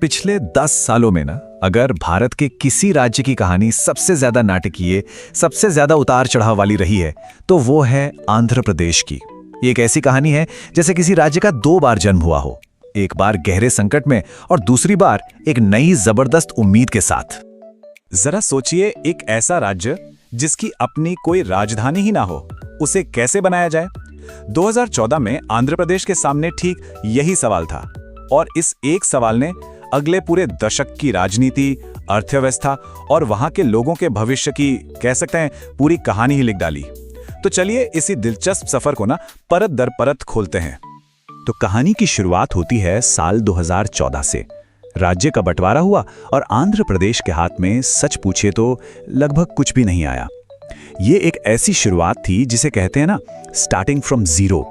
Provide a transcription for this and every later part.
पिछले 10 सालों में ना अगर भारत के किसी राज्य की कहानी सबसे ज्यादा नाटकीय, सबसे ज्यादा उतार चढ़ाव वाली रही है तो वो है आंध्र प्रदेश की। ये एक ऐसी कहानी है जैसे किसी राज्य का 2 बार जन्म हुआ हो, एक बार गहरे संकट में और दूसरी बार एक नई जबरदस्त उम्मीद के साथ। जरा सोचिए, एक ऐसा राज्य जिसकी अपनी कोई राजधानी ही ना हो, उसे कैसे बनाया जाए। 2014 में आंध्र प्रदेश के सामने ठीक यही सवाल था, और इस एक सवाल ने अगले पूरे दशक की राजनीति, अर्थव्यवस्था और वहां के लोगों के भविष्य की, कह सकते हैं, पूरी कहानी ही लिख डाली। तो चलिए इसी दिलचस्प सफर को ना परत दर परत खोलते हैं। तो कहानी की शुरुआत होती है साल 2014 से। राज्य का बंटवारा हुआ और आंध्र प्रदेश के हाथ में सच पूछे तो लगभग कुछ भी नहीं आया। ये एक ऐसी शुरुआत थी जिसे कहते हैं ना, स्टार्टिंग फ्रॉम जीरो।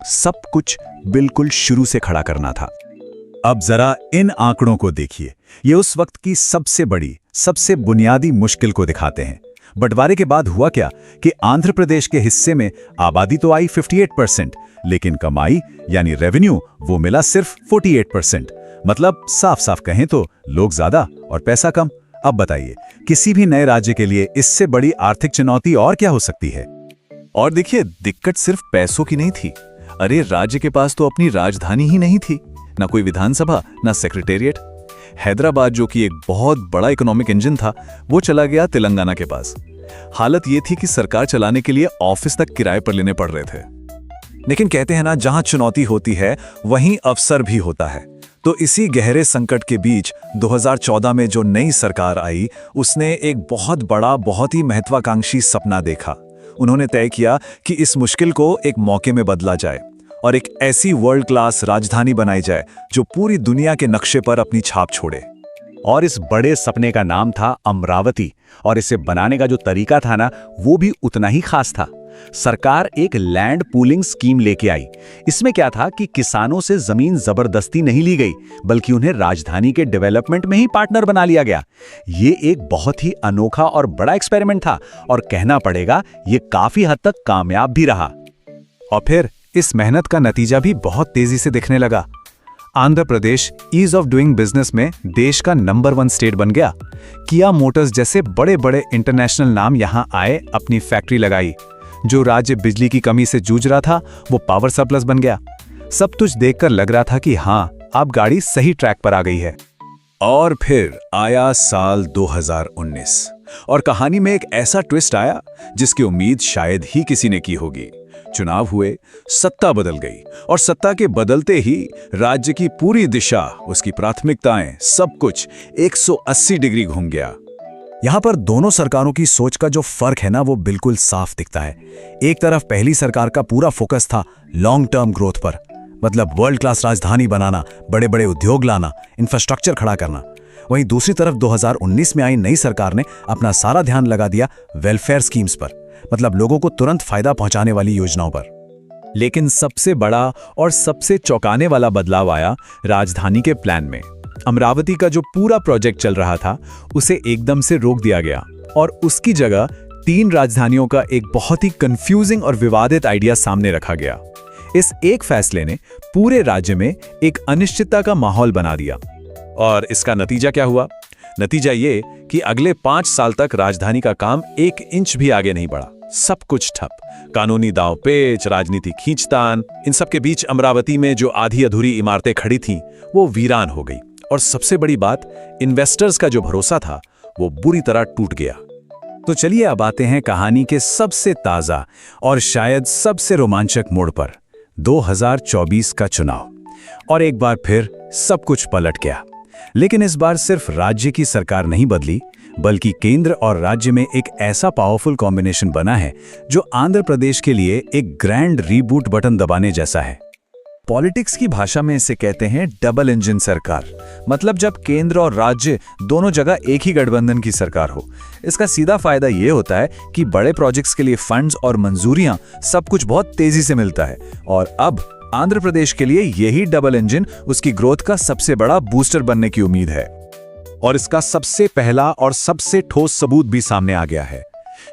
सब कुछ बिल्कुल शुरू से खड़ा करना था। अब जरा इन आंकड़ों को देखिए। ये उस वक्त की सबसे बड़ी, सबसे बुनियादी मुश्किल को दिखाते हैं। बंटवारे के बाद हुआ क्या कि आंध्र प्रदेश के हिस्से में आबादी तो आई 58%, लेकिन कमाई यानी रेवेन्यू वो मिला सिर्फ 48%। मतलब साफ साफ कहें तो लोग ज्यादा और पैसा कम। अब बताइए, किसी भी नए राज्य के लिए इससे बड़ी आर्थिक चुनौती और क्या हो सकती है। और देखिए, दिक्कत सिर्फ पैसों की नहीं थी। अरे, राज्य के पास तो अपनी राजधानी ही नहीं थी, ना कोई विधानसभा, ना सेक्रेटेरिएट। हैदराबाद, जो कि एक बहुत बड़ा इकोनॉमिक इंजन था, वो चला गया तेलंगाना के पास। हालत ये थी कि सरकार चलाने के लिए ऑफिस तक किराए पर लेने पड़ रहे थे। लेकिन कहते हैं ना, जहां चुनौती होती है वहीं अवसर भी होता है। तो इसी गहरे संकट के बीच 2014 में जो नई सरकार आई, उसने एक बहुत बड़ा, बहुत ही महत्वाकांक्षी सपना देखा। उन्होंने तय किया कि इस मुश्किल को एक मौके में बदला जाए और एक ऐसी वर्ल्ड क्लास राजधानी बनाई जाए जो पूरी दुनिया के नक्शे पर अपनी छाप छोड़े। और इस बड़े सपने का नाम था अमरावती। और इसे बनाने का जो तरीका था ना, वो भी उतना ही खास था। सरकार एक लैंड पूलिंग स्कीम लेके आई। इसमें क्या था कि किसानों से जमीन जबरदस्ती नहीं ली गई, बल्कि उन्हें राजधानी के डेवलपमेंट में ही पार्टनर बना लिया गया। ये एक बहुत ही अनोखा और बड़ा एक्सपेरिमेंट था, और कहना पड़ेगा ये काफी हद तक कामयाब भी रहा। और फिर इस मेहनत का नतीजा भी बहुत तेजी से दिखने लगा। Andhra Pradesh ease of doing business में देश का नंबर 1 स्टेट बन गया। किया मोटर्स जैसे बड़े बड़े इंटरनेशनल नाम यहां आए, अपनी फैक्ट्री लगाई। जो राज्य बिजली की कमी से जूझ रहा था, वो पावर सरप्लस बन गया। सब कुछ देखकर लग रहा था कि हाँ, अब गाड़ी सही ट्रैक पर आ गई है। और फिर आया साल 2019, और कहानी में एक ऐसा ट्विस्ट आया जिसकी उम्मीद शायद ही किसी ने की होगी। चुनाव हुए, सत्ता बदल गई, और सत्ता के बदलते ही राज्य की पूरी दिशा, उसकी प्राथमिकताएं, सब कुछ 180 डिग्री घूम गया। यहां पर दोनों सरकारों की सोच का जो फर्क है ना, वो बिल्कुल साफ दिखता है। एक तरफ पहली सरकार का पूरा फोकस था लॉन्ग टर्म ग्रोथ पर, मतलब वर्ल्ड क्लास राजधानी बनाना, बड़े बड़े उद्योग लाना, इंफ्रास्ट्रक्चर खड़ा करना। वहीं दूसरी तरफ 2019 में आई नई सरकार ने अपना सारा ध्यान लगा दिया वेलफेयर स्कीम्स पर, मतलब लोगों को तुरंत फायदा पहुंचाने वाली योजनाओं पर। लेकिन सबसे बड़ा और सबसे चौंकाने वाला बदलाव आया राजधानी के प्लान में। अमरावती का जो पूरा प्रोजेक्ट चल रहा था, उसे एकदम से रोक दिया गया, और उसकी जगह 3 राजधानियों का एक बहुत ही कंफ्यूजिंग और विवादित आइडिया सामने रखा गया। इस एक फैसले ने पूरे राज्य में एक अनिश्चितता का माहौल बना दिया। और इसका नतीजा क्या हुआ? नतीजा ये कि अगले 5 साल तक राजधानी का काम 1 इंच भी आगे नहीं बढ़ा। सब कुछ ठप। कानूनी दांवपेच, राजनीतिक खींचतान, इन सब के बीच अमरावती में जो आधी अधूरी इमारतें खड़ी थीं, वो वीरान हो गई। और सबसे बड़ी बात, इन्वेस्टर्स का जो भरोसा था, वो बुरी तरह टूट गया। तो चलिए अब आते हैं कहानी के सबसे ताजा और शायद सबसे रोमांचक मोड़ पर, 2024 का चुनाव। और एक बार फिर सब कुछ पलट गया। लेकिन इस बार सिर्फ राज्य की सरकार नहीं बदली, बल्कि केंद्र और राज्य में एक ऐसा पावरफुल कॉम्बिनेशन बना है जो आंध्र प्रदेश के लिए एक ग्रैंड रीबूट बटन दबाने जैसा है। पॉलिटिक्स की भाषा में इसे कहते हैं डबल इंजन सरकार। मतलब जब केंद्र और राज्य दोनों जगह एक ही गठबंधन की सरकार हो। इसका सीधा फायदा ये होता है कि बड़े प्रोजेक्ट्स के लिए फंड्स और मंजूरियां, सब कुछ बहुत तेजी से मिलता है। और अब आंध्र प्रदेश के लिए यही डबल इंजन उसकी ग्रोथ का सबसे बड़ा बूस्टर बनने की उम्मीद है। और इसका सबसे पहला और सबसे ठोस सबूत भी सामने आ गया है।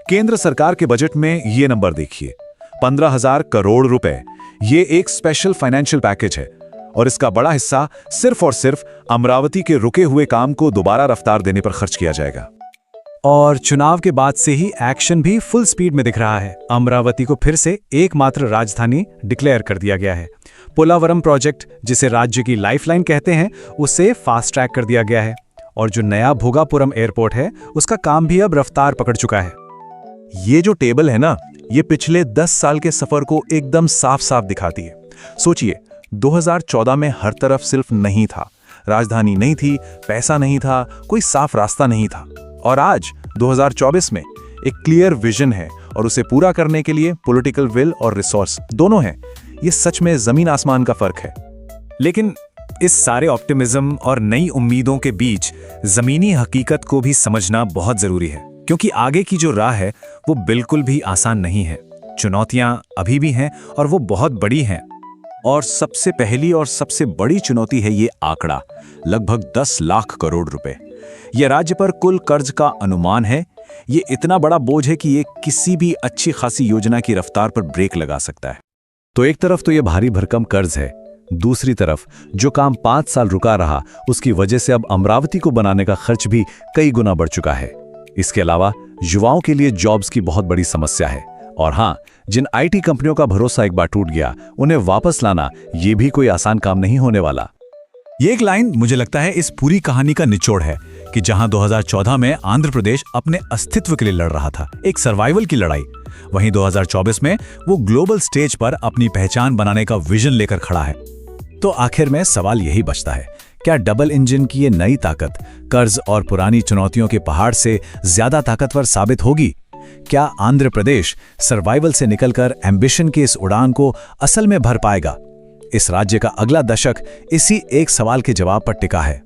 केंद्र सरकार के बजट में ये नंबर देखिए, 15,000 करोड़ रुपए। ये एक स्पेशल फाइनेंशियल पैकेज है। और इसका बड़ा हिस्सा सिर्फ और सिर्फ अमरावती के रुके हुए काम को दोबारा रफ्तार देने पर खर्च किया जाएगा। और चुनाव के बाद से ही एक्शन भी फुल स्पीड में दिख रहा है। अमरावती को फिर से एकमात्र राजधानी डिक्लेयर कर दिया गया है। पोलावरम प्रोजेक्ट, जिसे राज्य की लाइफलाइन कहते हैं, उसे फास्ट ट्रैक कर दिया गया है। और जो नया भोगापुरम एयरपोर्ट है, उसका काम भी अब रफ्तार पकड़ चुका है। ये जो टेबल है ना, ये पिछले 10 साल के सफर को एकदम साफ साफ दिखाती है। सोचिए, 2014 में हर तरफ सिर्फ नहीं था, राजधानी नहीं थी, पैसा नहीं था, कोई साफ रास्ता नहीं था। और आज 2024 में एक क्लियर विजन है और उसे पूरा करने के लिए पॉलिटिकल विल और रिसोर्स दोनों हैं। ये सच में जमीन आसमान का फर्क है। लेकिन इस सारे ऑप्टिमिज्म और नई उम्मीदों के बीच जमीनी हकीकत को भी समझना बहुत जरूरी है, क्योंकि आगे की जो राह है वो बिल्कुल भी आसान नहीं है। चुनौतियां अभी भी हैं और वो बहुत बड़ी हैं। और सबसे पहली और सबसे बड़ी चुनौती है ये आंकड़ा, लगभग 10 लाख करोड़ रुपए। यह राज्य पर कुल कर्ज का अनुमान है। ये इतना बड़ा बोझ है कि ये किसी भी अच्छी खासी योजना की रफ्तार पर ब्रेक लगा सकता है। तो एक तरफ तो ये भारी भरकम कर्ज है, दूसरी तरफ जो काम 5 साल रुका रहा, उसकी वजह से अब अमरावती को बनाने का खर्च भी कई गुना बढ़ चुका है। इसके अलावा युवाओं के लिए जॉब्स की बहुत बड़ी समस्या है। और हाँ, जिन आईटी कंपनियों का भरोसा एक बार टूट गया, उन्हें वापस लाना ये भी कोई आसान काम नहीं होने वाला। ये एक लाइन मुझे लगता है इस पूरी कहानी का निचोड़ है कि जहां 2014 में आंध्र प्रदेश अपने अस्तित्व के लिए लड़ रहा था, एक सर्वाइवल की लड़ाई, वहीं 2024 में वो ग्लोबल स्टेज पर अपनी पहचान बनाने का विजन लेकर खड़ा है। तो आखिर में सवाल यही बचता है, क्या डबल इंजन की ये नई ताकत कर्ज और पुरानी चुनौतियों के पहाड़ से ज्यादा ताकतवर साबित होगी? क्या आंध्र प्रदेश सर्वाइवल से निकलकर एम्बिशन की इस उड़ान को असल में भर पाएगा? इस राज्य का अगला दशक इसी एक सवाल के जवाब पर टिका है।